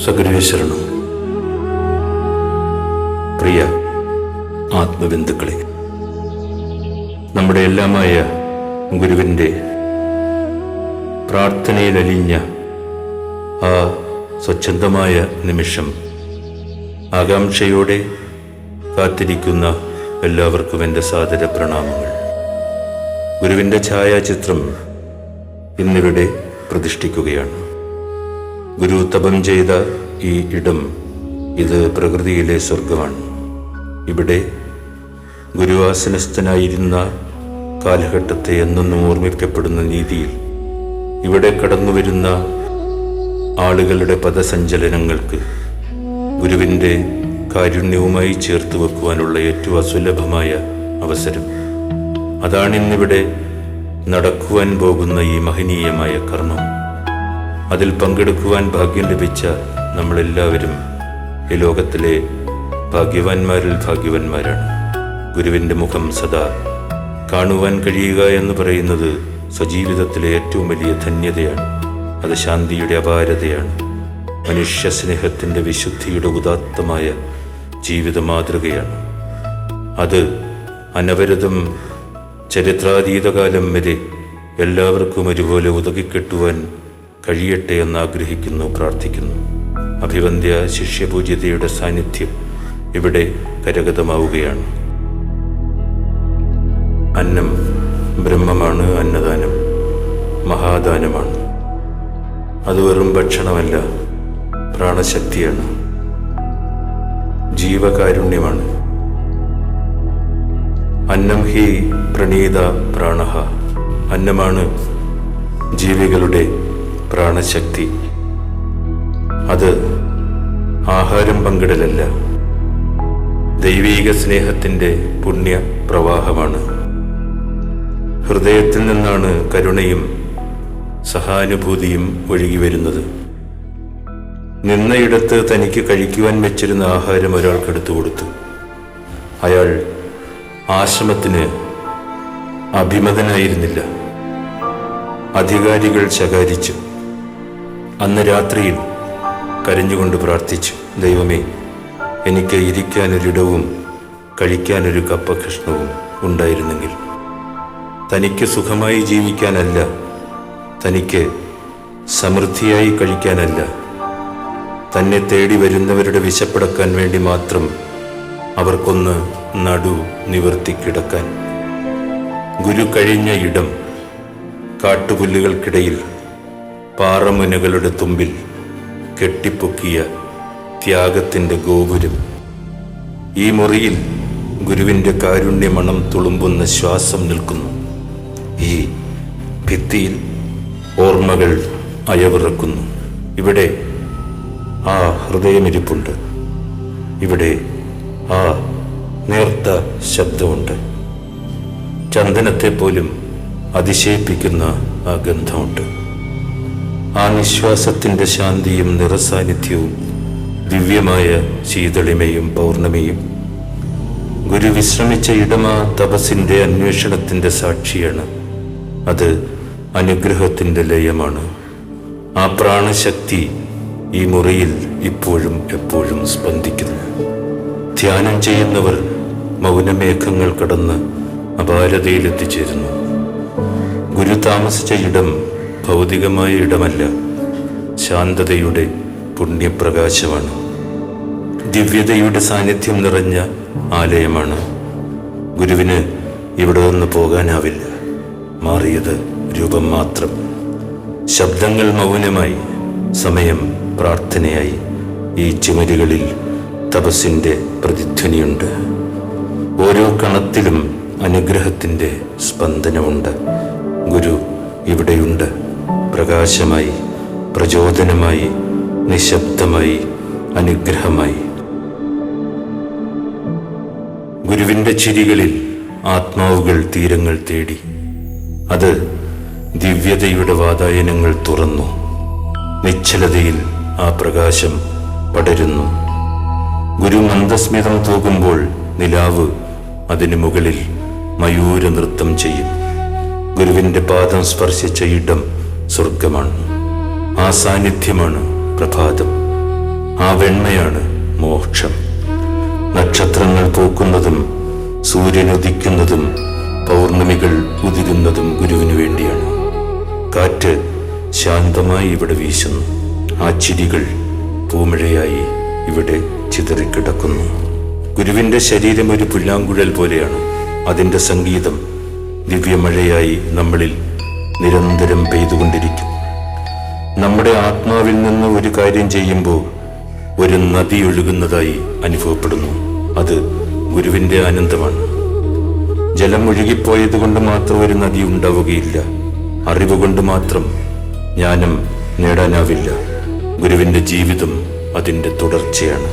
സകലേശ്വരണം. പ്രിയ ആത്മബന്ധുക്കളെ, നമ്മുടെ എല്ലാമായ ഗുരുവിൻ്റെ പ്രാർത്ഥനയിലലിഞ്ഞ ആ സ്വച്ഛന്തമായ നിമിഷം ആകാംക്ഷയോടെ കാത്തിരിക്കുന്ന എല്ലാവർക്കും എൻ്റെ സാദര പ്രണാമങ്ങൾ. ഗുരുവിൻ്റെ ഛായാചിത്രം ഇന്നിവിടെ പ്രതിഷ്ഠിക്കുകയാണ്. ഗുരു തപം ചെയ്ത ഈ ഇടം, ഇത് പ്രകൃതിയിലെ സ്വർഗമാണ്. ഇവിടെ ഗുരുവാസനസ്ഥനായിരുന്ന കാലഘട്ടത്തെ എന്നെന്നും ഓർമ്മിക്കപ്പെടുന്ന രീതിയിൽ ഇവിടെ കടന്നുവരുന്ന ആളുകളുടെ പദസഞ്ചലനങ്ങൾക്ക് ഗുരുവിൻ്റെ കാരുണ്യവുമായി ചേർത്ത് വെക്കുവാനുള്ള ഏറ്റവും അസുലഭമായ അവസരം. അതാണിന്നിവിടെ നടക്കുവാൻ പോകുന്ന ഈ മഹനീയമായ കർമ്മം. അതിൽ പങ്കെടുക്കുവാൻ ഭാഗ്യം ലഭിച്ച നമ്മളെല്ലാവരും ഈ ലോകത്തിലെ ഭാഗ്യവാന്മാരിൽ ഭാഗ്യവാന്മാരാണ്. ഗുരുവിൻ്റെ മുഖം സദാ കാണുവാൻ കഴിയുക എന്ന് പറയുന്നത് സ്വജീവിതത്തിലെ ഏറ്റവും വലിയ ധന്യതയാണ്. അത് ശാന്തിയുടെ അപാരതയാണ്. മനുഷ്യ സ്നേഹത്തിൻ്റെ വിശുദ്ധിയുടെ ഉദാത്തമായ ജീവിത മാതൃകയാണ്. അത് അനവരതം ചരിത്രാതീതകാലം വരെ എല്ലാവർക്കും ഒരുപോലെ ഉതകിക്കെട്ടുവാൻ കഴിയട്ടെ എന്ന് ആഗ്രഹിക്കുന്നു, പ്രാർത്ഥിക്കുന്നു. അഭിവന്ദ്യ ശിഷ്യപൂജ്യതയുടെ സാന്നിധ്യം ഇവിടെ കരഗതമാവുകയാണ്. അന്നം ബ്രഹ്മമാണ്, അന്നദാനം മഹാദാനമാണ്. അത് വെറും ഭക്ഷണമല്ല, പ്രാണശക്തിയാണ്, ജീവകാരുണ്യമാണ്. അന്നം ഹി പ്രണീത പ്രാണഹ. അന്നമാണ് ജീവികളുടെ പ്രാണശക്തി. അത് ആഹാരം പങ്കിടലല്ല, ദൈവീക സ്നേഹത്തിൻ്റെ പുണ്യ പ്രവാഹമാണ്. ഹൃദയത്തിൽ നിന്നാണ് കരുണയും സഹാനുഭൂതിയും ഒഴുകി വരുന്നത്. നിന്നയിടത്ത് തനിക്ക് കഴിക്കുവാൻ വെച്ചിരുന്ന ആഹാരം ഒരാൾക്കെടുത്തു കൊടുത്തു. അയാൾ ആശ്രമത്തിന് അഭിമതനായിരുന്നില്ല. അധികാരികൾ ശകാരിച്ചു. അന്ന് രാത്രിയിൽ കരഞ്ഞുകൊണ്ട് പ്രാർത്ഥിച്ചു, ദൈവമേ, എനിക്ക് ഇരിക്കാനൊരിടവും കഴിക്കാനൊരു കപ്പകഷ്ണവും ഉണ്ടായിരുന്നെങ്കിൽ. തനിക്ക് സുഖമായി ജീവിക്കാനല്ല, തനിക്ക് സമൃദ്ധിയായി കഴിക്കാനല്ല, തന്നെ തേടി വരുന്നവരുടെ വിശപ്പടക്കാൻ വേണ്ടി മാത്രം അവർക്കൊന്ന് നടു നിവർത്തി കിടക്കാൻ. ഗുരു കഴിഞ്ഞ ഇടം കാട്ടുപുല്ലുകൾക്കിടയിൽ പാറമുനകളുടെ തുമ്പിൽ കെട്ടിപ്പൊക്കിയ ത്യാഗത്തിൻ്റെ ഗോപുരം. ഈ മുറിയിൽ ഗുരുവിൻ്റെ കാരുണ്യമണം തുളുമ്പുന്ന ശ്വാസം നിൽക്കുന്നു. ഈ ഭിത്തിയിൽ ഓർമ്മകൾ അയവിറക്കുന്നു. ഇവിടെ ആ ഹൃദയമിരിപ്പുണ്ട്. ഇവിടെ ആ നേർത്ത ശബ്ദമുണ്ട്. ചന്ദനത്തെ പോലും അതിശയിപ്പിക്കുന്ന ആ ഗന്ധമുണ്ട്. ആ നിശ്വാസത്തിൻ്റെ ശാന്തിയും നിറസാന്നിധ്യവും ദിവ്യമായ ശീതളിമയും പൗർണമിയും. ഗുരു വിശ്രമിച്ച ഇടമാ തപസ്സിൻ്റെ അന്വേഷണത്തിൻ്റെ സാക്ഷിയാണ്. അത് അനുഗ്രഹത്തിൻ്റെ ലയമാണ്. ആ പ്രാണശക്തി ഈ മുറിയിൽ ഇപ്പോഴും എപ്പോഴും സ്പന്ദിക്കുന്നു. ധ്യാനം ചെയ്യുന്നവർ മൗനമേഘങ്ങൾ കടന്ന് അപാരതയിലെത്തിച്ചേരുന്നു. ഗുരു താമസിച്ച ഇടം ഭൗതികമായ ഇടമല്ല, ശാന്തതയുടെ പുണ്യപ്രകാശമാണ്. ദിവ്യതയുടെ സാന്നിധ്യം നിറഞ്ഞ ആലയമാണ്. ഗുരുവിന് ഇവിടെ നിന്ന് പോകാനാവില്ല. മാറിയത് രൂപം മാത്രം. ശബ്ദങ്ങൾ മൗനമായി, സമയം പ്രാർത്ഥനയായി. ഈ ചുമരുകളിൽ തപസ്സിൻ്റെ പ്രതിധ്വനിയുണ്ട്. ഓരോ കണത്തിലും അനുഗ്രഹത്തിൻ്റെ സ്പന്ദനമുണ്ട്. ഗുരു ഇവിടെയുണ്ട്, പ്രകാശമായി, പ്രചോദനമായി, നിശബ്ദമായി, അനുഗ്രഹമായി. ഗുരുവിൻ്റെ ചിരികളിൽ ആത്മാവുകൾ തീരങ്ങൾ തേടി. അത് ദിവ്യതയുടെ വാതായനങ്ങൾ തുറന്നു. നിശ്ചലതയിൽ ആ പ്രകാശം പടരുന്നു. ഗുരു മന്ദസ്മിതം തൂകുമ്പോൾ നിലാവ് അതിനു മുകളിൽ മയൂര നൃത്തം ചെയ്യും. ഗുരുവിൻ്റെ പാദം സ്പർശിച്ച ഇടം സ്വർഗമാണ്. ആ സാന്നിധ്യമാണ് പ്രഭാതം. ആ വെണ്മയാണ് മോക്ഷം. നക്ഷത്രങ്ങൾ പൂക്കുന്നതും സൂര്യനുദിക്കുന്നതും പൗർണമികൾ ഉതിരുന്നതും ഗുരുവിനു വേണ്ടിയാണ്. കാറ്റ് ശാന്തമായി ഇവിടെ വീശുന്നു. ആ ചിരികൾ പൂമഴയായി ഇവിടെ ചിതറിക്കിടക്കുന്നു. ഗുരുവിന്റെ ശരീരം ഒരു പുല്ലാങ്കുഴൽ പോലെയാണ്. അതിൻ്റെ സംഗീതം ദിവ്യമഴയായി നമ്മളിൽ നിരന്തരം പെയ്തുകൊണ്ടിരിക്കും. നമ്മുടെ ആത്മാവിൽ നിന്ന് ഒരു കാര്യം ചെയ്യുമ്പോൾ ഒരു നദി ഒഴുകുന്നതായി അനുഭവപ്പെടുന്നു. അത് ഗുരുവിന്റെ ആനന്ദമാണ്. ജലം ഒഴുകിപ്പോയത് കൊണ്ട് മാത്രം ഒരു നദി ഉണ്ടാവുകയില്ല. അറിവ് കൊണ്ട് മാത്രം ജ്ഞാനം നേടാനാവില്ല. ഗുരുവിന്റെ ജീവിതം അതിൻ്റെ തുടർച്ചയാണ്.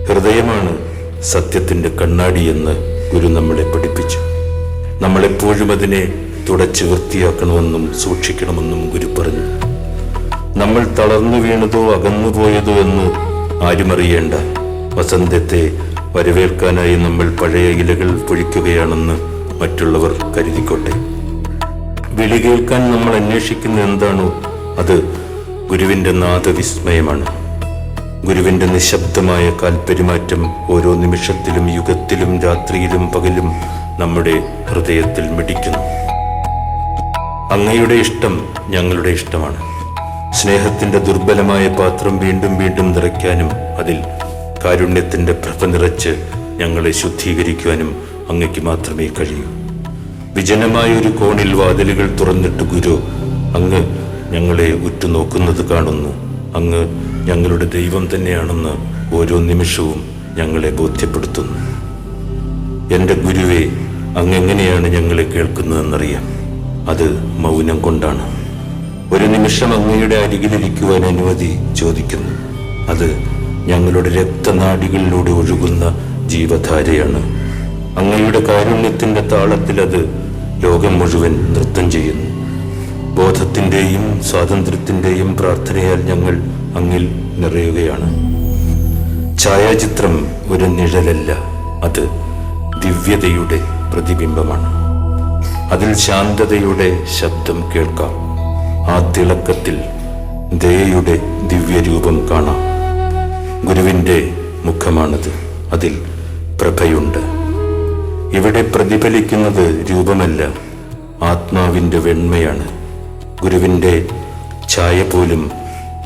ഹൃദയമാണ് സത്യത്തിന്റെ കണ്ണാടി എന്ന് ഗുരു നമ്മളെ പഠിപ്പിച്ചു. നമ്മളെപ്പോഴും അതിനെ തുടച്ച് വൃത്തിയാക്കണമെന്നും സൂക്ഷിക്കണമെന്നും ഗുരു പറഞ്ഞു. നമ്മൾ തളർന്നു വീണതോ അകന്നുപോയതോ എന്ന് ആരുമറിയേണ്ട. വസന്തത്തെ വരവേൽക്കാനായി നമ്മൾ പഴയ ഇലകൾ പൊഴിക്കുകയാണെന്ന് മറ്റുള്ളവർ കരുതിക്കോട്ടെ. വിളി കേൾക്കാൻ നമ്മൾ അന്വേഷിക്കുന്ന എന്താണോ അത് ഗുരുവിന്റെ നാദവിസ്മയമാണ്. ഗുരുവിന്റെ നിശബ്ദമായ കാൽപ്പെരുമാറ്റം ഓരോ നിമിഷത്തിലും യുഗത്തിലും രാത്രിയിലും പകലും നമ്മുടെ ഹൃദയത്തിൽ മിടിക്കുന്നു. അങ്ങയുടെ ഇഷ്ടം ഞങ്ങളുടെ ഇഷ്ടമാണ്. സ്നേഹത്തിന്റെ ദുർബലമായ പാത്രം വീണ്ടും വീണ്ടും നിറയ്ക്കാനും അതിൽ കാരുണ്യത്തിന്റെ പ്രഭ നിറച്ച് ഞങ്ങളെ ശുദ്ധീകരിക്കുവാനും അങ്ങയ്ക്ക് മാത്രമേ കഴിയൂ. വിജനമായ ഒരു കോണിൽ വാതിലുകൾ തുറന്നിട്ട് ഗുരു അങ്ങ് ഞങ്ങളെ ഉറ്റുനോക്കുന്നത് കാണുന്നു. അങ്ങ് ഞങ്ങളുടെ ദൈവം തന്നെയാണെന്ന് ഓരോ നിമിഷവും ഞങ്ങളെ ബോധ്യപ്പെടുത്തുന്നു. എൻ്റെ ഗുരുവേ, അങ്ങെങ്ങനെയാണ് ഞങ്ങളെ കേൾക്കുന്നതെന്നറിയാം. അത് മൗനം കൊണ്ടാണ്. ഒരു നിമിഷം അങ്ങയുടെ അരികിലിരിക്കുവാൻ അനുമതി ചോദിക്കുന്നു. അത് ഞങ്ങളുടെ രക്തനാഡികളിലൂടെ ഒഴുകുന്ന ജീവധാരയാണ്. അങ്ങയുടെ കാരുണ്യത്തിന്റെ താളത്തിൽ അത് ലോകം മുഴുവൻ നൃത്തം ചെയ്യുന്നു. ബോധത്തിന്റെയും സ്വാതന്ത്ര്യത്തിന്റെയും പ്രാർത്ഥനയാൽ ഞങ്ങൾ അങ്ങിൽ നിറയുകയാണ്. ഛായാചിത്രം ഒരു നിഴലല്ല, അത് ദിവ്യതയുടെ പ്രതിബിംബമാണ്. അതിൽ ശാന്തതയുടെ ശബ്ദം കേൾക്കാം. ആ തിളക്കത്തിൽ ദയയുടെ ദിവ്യരൂപം കാണാം. ഗുരുവിന്റെ മുഖമാണത്. അതിൽ പ്രഭയുണ്ട്. ഇവിടെ പ്രതിഫലിക്കുന്നത് രൂപമല്ല, ആത്മാവിന്റെ വെണ്മയാണ്. ഗുരുവിന്റെ ഛായ പോലും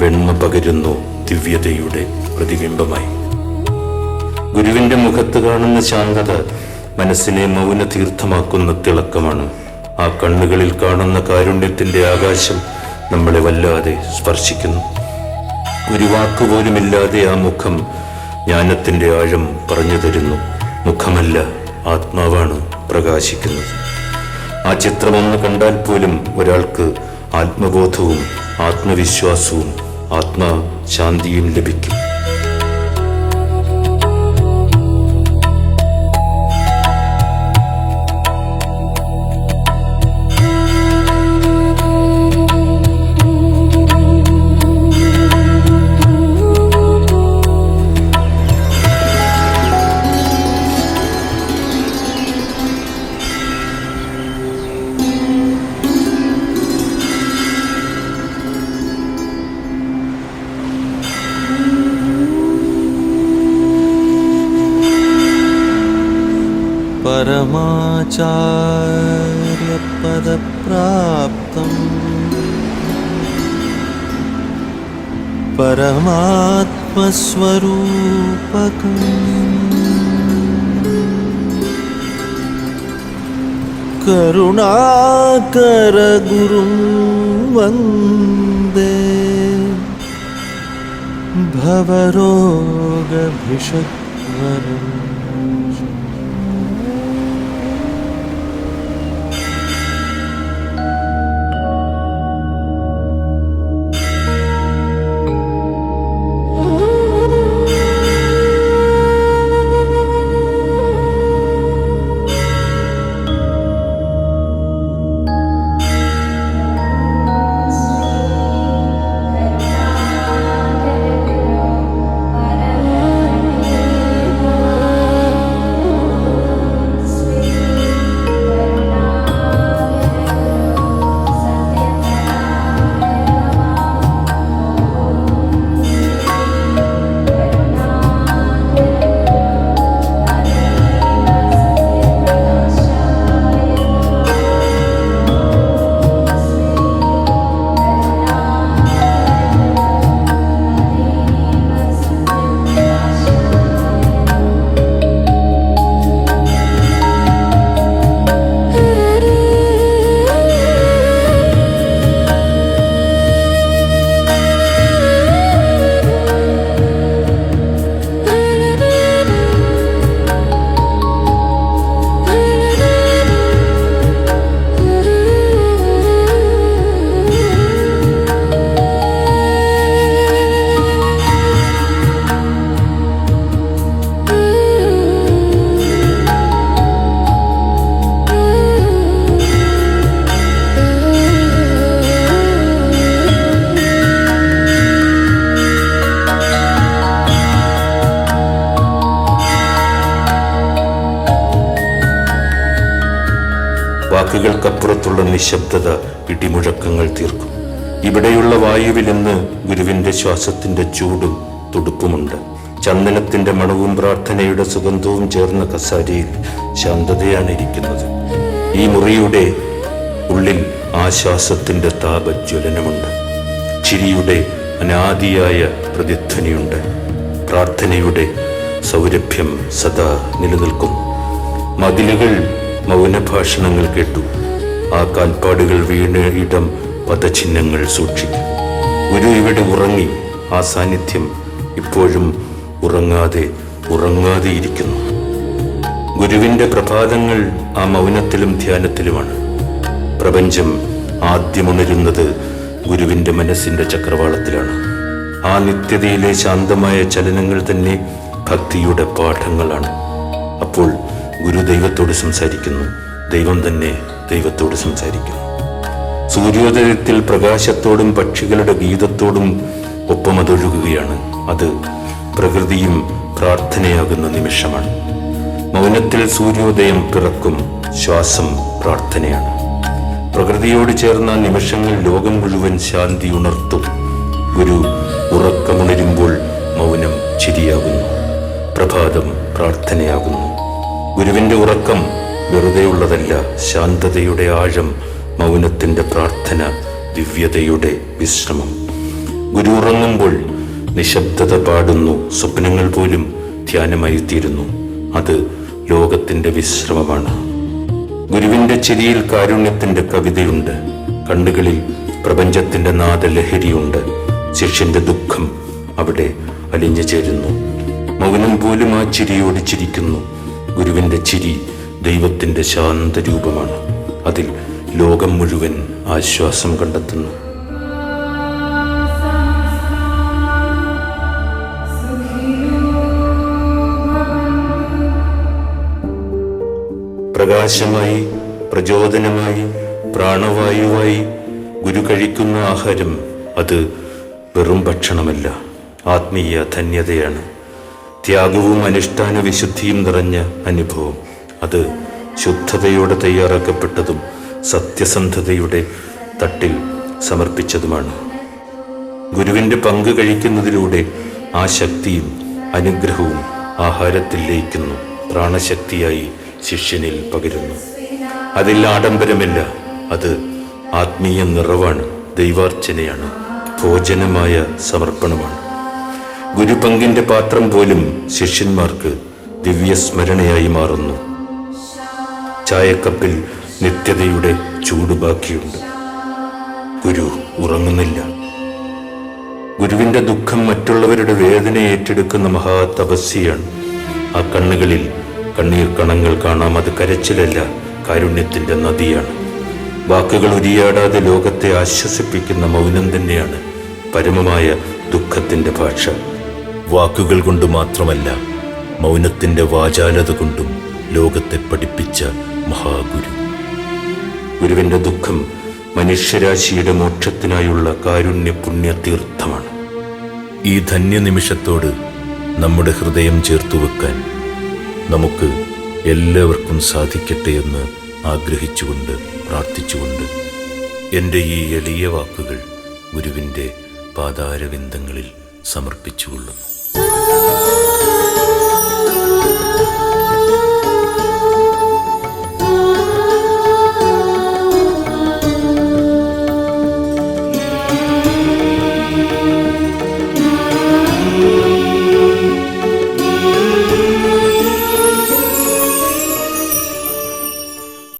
വെണ്മ പകരുന്നു ദിവ്യതയുടെ പ്രതിബിംബമായി. ഗുരുവിന്റെ മുഖത്ത് കാണുന്ന ശാന്തത മനസ്സിനെ മൗനതീർത്ഥമാക്കുന്ന തിളക്കമാണ്. ആ കണ്ണുകളിൽ കാണുന്ന കാരുണ്യത്തിന്റെ ആകാശം നമ്മളെ വല്ലാതെ സ്പർശിക്കുന്നു. ഒരു വാക്കുപോലുമില്ലാതെ ആ മുഖം ജ്ഞാനത്തിന്റെ ആഴം പറഞ്ഞു തരുന്നു. മുഖമല്ല, ആത്മാവാണ് പ്രകാശിക്കുന്നത്. ആ ചിത്രമൊന്ന് കണ്ടാൽ പോലും ഒരാൾക്ക് ആത്മബോധവും ആത്മവിശ്വാസവും ആത്മശാന്തിയും ലഭിക്കും. परमाचार्यपदप्राप्तम् परमात्मस्वरूपकम् करुणाकरगुरुं वन्दे भवरोगभिषग्वरम् വാക്കുകൾക്കപ്പുറത്തുള്ള നിശബ്ദത ഇടിമുഴക്കങ്ങൾ തീർക്കും. ഇവിടെയുള്ള വായുവിൽ ഇന്ന് ഗുരുവിന്റെ ശ്വാസത്തിന്റെ ചൂടും തുടുപ്പുമുണ്ട്. ചന്ദനത്തിന്റെ മണവും പ്രാർത്ഥനയുടെ സുഗന്ധവും ചേർന്ന കസാരയിൽ ശാന്തതയാണ് ഇരിക്കുന്നത്. ഈ മുറിയുടെ ഉള്ളിൽ ആശ്വാസത്തിന്റെ താപജ്വലനമുണ്ട്. ചിരിയുടെ അനാദിയായ പ്രതിധ്വനിയുണ്ട്. പ്രാർത്ഥനയുടെ സൗരഭ്യം സദാ നിലനിൽക്കുന്നു. മതിലുകൾ മൗനഭാഷണങ്ങൾ കേട്ടു. ആ കാൽപ്പാടുകൾ വീണ ഇടം പദചിഹ്നങ്ങൾ സൂക്ഷിക്കും. ഗുരു ഇവിടെ ഉറങ്ങി. ആ സാന്നിധ്യം ഇപ്പോഴും ഉറങ്ങാതെയിരിക്കുന്നു. ഗുരുവിന്റെ പ്രഭാതങ്ങൾ ആ മൗനത്തിലും ധ്യാനത്തിലുമാണ്. പ്രപഞ്ചം ആദ്യമുണരുന്നത് ഗുരുവിന്റെ മനസ്സിന്റെ ചക്രവാളത്തിലാണ്. ആ നിത്യതയിലെ ശാന്തമായ ചലനങ്ങൾ തന്നെ ഭക്തിയുടെ പാഠങ്ങളാണ്. അപ്പോൾ ഗുരു ദൈവത്തോട് സംസാരിക്കുന്നു, ദൈവം തന്നെ ദൈവത്തോട് സംസാരിക്കുന്നു. സൂര്യോദയത്തിൽ പ്രകാശത്തോടും പക്ഷികളുടെ ഗീതത്തോടും ഒപ്പം അതൊഴുകുകയാണ്. അത് പ്രകൃതിയും പ്രാർത്ഥനയാകുന്ന നിമിഷമാണ്. മൗനത്തിൽ സൂര്യോദയം പിറക്കും. ശ്വാസം പ്രാർത്ഥനയാണ്. പ്രകൃതിയോട് ചേർന്ന നിമിഷങ്ങൾ ലോകം മുഴുവൻ ശാന്തി ഉണർത്തും. ഗുരു ഉറക്കമുണരുമ്പോൾ മൗനം ചിരിയാകുന്നു. പ്രഭാതം പ്രാർത്ഥനയാകുന്നു. ഗുരുവിന്റെ ഉറക്കം വെറുതെയുള്ളതല്ല. ശാന്തതയുടെ ആഴം, മൗനത്തിന്റെ പ്രാർത്ഥന, ദിവ്യതയുടെ വിശ്രമം. ഗുരു ഉറങ്ങുമ്പോൾ നിശബ്ദത പാടുന്നു. സ്വപ്നങ്ങൾ പോലും ധ്യാനമായി തീരുന്നു. അത് ലോകത്തിന്റെ വിശ്രമമാണ്. ഗുരുവിന്റെ ചിരിയിൽ കാരുണ്യത്തിന്റെ കവിതയുണ്ട്. കണ്ണുകളിൽ പ്രപഞ്ചത്തിന്റെ നാദലഹരിയുണ്ട്. ശിഷ്യന്റെ ദുഃഖം അവിടെ അലിഞ്ഞു ചേരുന്നു. മൗനം പോലും ആ ചിരിയോട് ചിരിക്കുന്നു. ഗുരുവിന്റെ ചിരി ദൈവത്തിന്റെ ശാന്തരൂപമാണ്. അതിൽ ലോകം മുഴുവൻ ആശ്വാസം കണ്ടെത്തുന്നു. പ്രകാശമായി, പ്രചോദനമായി, പ്രാണവായുവായി ഗുരു കഴിക്കുന്ന ആഹാരം അത് വെറും ഭക്ഷണമല്ല, ആത്മീയ ധന്യതയാണ്. ത്യാഗവും അനുഷ്ഠാന വിശുദ്ധിയും നിറഞ്ഞ അനുഭവം. അത് ശുദ്ധതയോടെ തയ്യാറാക്കപ്പെട്ടതും സത്യസന്ധതയുടെ തട്ടിൽ സമർപ്പിച്ചതുമാണ്. ഗുരുവിന്റെ പങ്ക് കഴിക്കുന്നതിലൂടെ ആ ശക്തിയും അനുഗ്രഹവും ആഹാരത്തിൽ ലയിക്കുന്നു. പ്രാണശക്തിയായി ശിഷ്യനിൽ പകരുന്നു. അതിൽ ആഡംബരമില്ല. അത് ആത്മീയ നിറവാണ്, ദൈവാർച്ചനയാണ്, ഭോജനമായ സമർപ്പണമാണ്. ഗുരുപങ്കിന്റെ പാത്രം പോലും ശിഷ്യന്മാർക്ക് ദിവ്യസ്മരണയായി മാറുന്നു. ചായക്കപ്പിൽ നിത്യതയുടെ ചൂട് ബാക്കിയുണ്ട്. ഗുരു ഉറങ്ങുന്നില്ല. ഗുരുവിന്റെ ദുഃഖം മറ്റുള്ളവരുടെ വേദന ഏറ്റെടുക്കുന്ന മഹാതപസ്യാണ്. ആ കണ്ണുകളിൽ കണ്ണീർ കണങ്ങൾ കാണാം. അത് കരച്ചിലല്ല, കാരുണ്യത്തിന്റെ നദിയാണ്. വാക്കുകൾ ഉരിയാടാതെ ലോകത്തെ ആശ്വസിപ്പിക്കുന്ന മൗനം തന്നെയാണ് പരമമായ ദുഃഖത്തിന്റെ ഭാഷ. വാക്കുകൾ കൊണ്ട് മാത്രമല്ല, മൗനത്തിന്റെ വാചാലത കൊണ്ടും ലോകത്തെ പഠിപ്പിച്ച മഹാഗുരു. ഗുരുവിന്റെ ദുഃഖം മനുഷ്യരാശിയുടെ മോക്ഷത്തിനായുള്ള കാരുണ്യ പുണ്യ തീർത്ഥമാണ്. ഈ ധന്യനിമിഷത്തോട് നമ്മുടെ ഹൃദയം ചേർത്തുവെക്കാൻ നമുക്ക് എല്ലാവർക്കും സാധിക്കട്ടെ എന്ന് ആഗ്രഹിച്ചുകൊണ്ട്, പ്രാർത്ഥിച്ചുകൊണ്ട് എൻ്റെ ഈ എളിയ വാക്കുകൾ ഗുരുവിൻ്റെ പാതാരവിന്ദങ്ങളിൽ സമർപ്പിച്ചുകൊള്ളുന്നു.